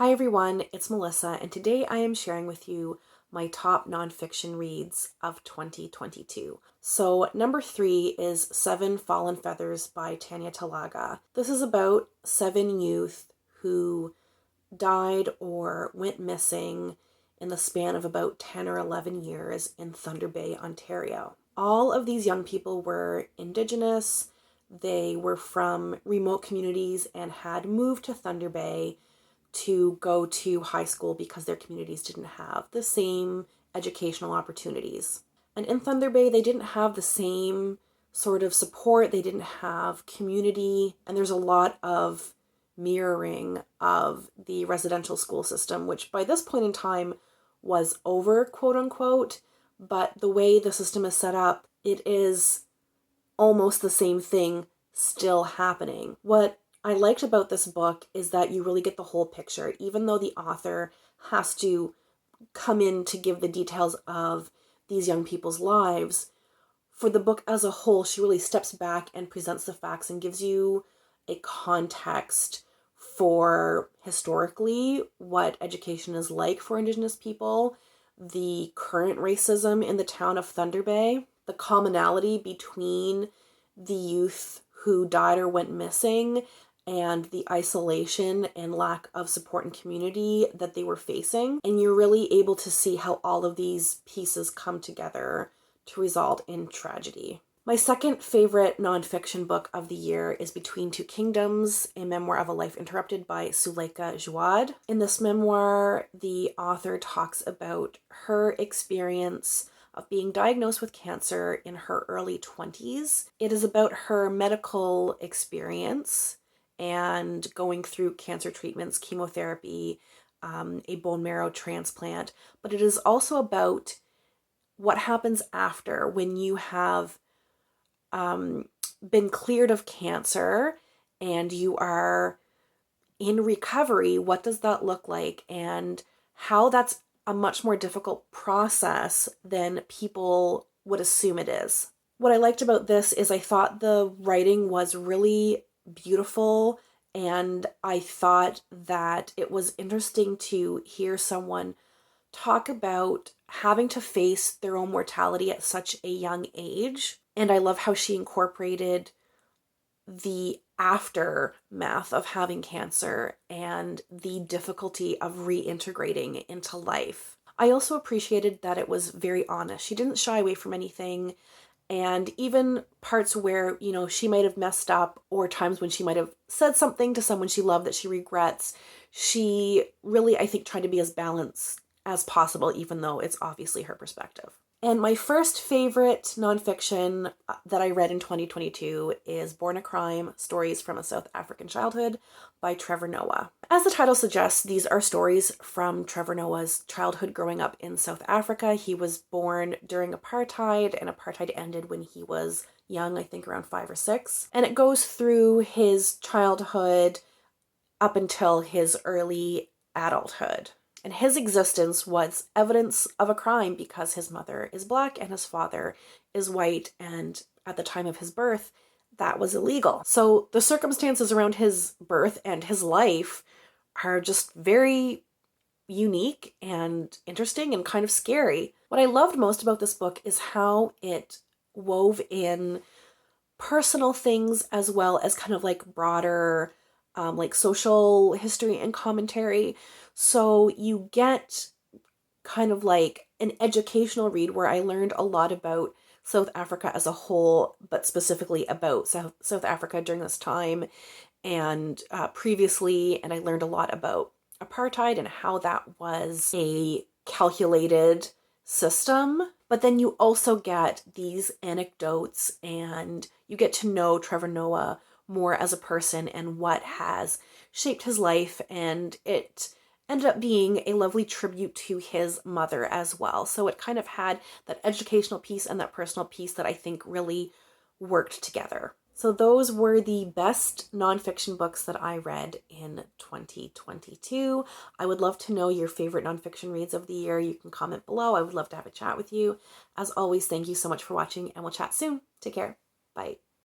Hi everyone, it's Melissa, and today I am sharing with you my top nonfiction reads of 2022. So number 3 is Seven Fallen Feathers by Tanya Talaga. This is about 7 youth who died or went missing in the span of about 10 or 11 years in Thunder Bay, Ontario. All of these young people were Indigenous. They were from remote communities and had moved to Thunder Bay to go to high school because their communities didn't have the same educational opportunities. And in Thunder Bay, they didn't have the same sort of support. They didn't have community. And there's a lot of mirroring of the residential school system, which by this point in time was over, quote unquote. But the way the system is set up, it is almost the same thing still happening. What I liked about this book is that you really get the whole picture, even though the author has to come in to give the details of these young people's lives. For the book as a whole, she really steps back and presents the facts and gives you a context for historically what education is like for Indigenous people, the current racism in the town of Thunder Bay, the commonality between the youth who died or went missing and the isolation and lack of support and community that they were facing. And you're really able to see how all of these pieces come together to result in tragedy. My second favorite nonfiction book of the year is Between Two Kingdoms, a memoir of a life interrupted by Suleika Jouad. In this memoir, the author talks about her experience of being diagnosed with cancer in her early 20s. It is about her medical experience and going through cancer treatments, chemotherapy, a bone marrow transplant. But it is also about what happens after when you have been cleared of cancer and you are in recovery. What does that look like? And how that's a much more difficult process than people would assume it is. What I liked about this is I thought the writing was really beautiful, and I thought that it was interesting to hear someone talk about having to face their own mortality at such a young age. And I love how she incorporated the aftermath of having cancer and the difficulty of reintegrating into life. I also appreciated that it was very honest. She didn't shy away from anything. And even parts where, she might have messed up, or times when she might have said something to someone she loved that she regrets, she really, I think, tried to be as balanced as possible, even though it's obviously her perspective. And my first favorite nonfiction that I read in 2022 is Born a Crime, Stories from a South African Childhood by Trevor Noah. As the title suggests, these are stories from Trevor Noah's childhood growing up in South Africa. He was born during apartheid, and apartheid ended when he was young, I think around 5 or 6. And it goes through his childhood up until his early adulthood. And his existence was evidence of a crime because his mother is Black and his father is white. And at the time of his birth, that was illegal. So the circumstances around his birth and his life are just very unique and interesting and kind of scary. What I loved most about this book is how it wove in personal things as well as kind of like broader like social history and commentary. So you get kind of like an educational read where I learned a lot about South Africa as a whole, but specifically about South Africa during this time and previously. And I learned a lot about apartheid and how that was a calculated system. But then you also get these anecdotes and you get to know Trevor Noah more as a person and what has shaped his life, and it ended up being a lovely tribute to his mother as well. So it kind of had that educational piece and that personal piece that I think really worked together. So those were the best nonfiction books that I read in 2022. I would love to know your favorite nonfiction reads of the year. You can comment below. I would love to have a chat with you. As always, thank you so much for watching, and we'll chat soon. Take care. Bye.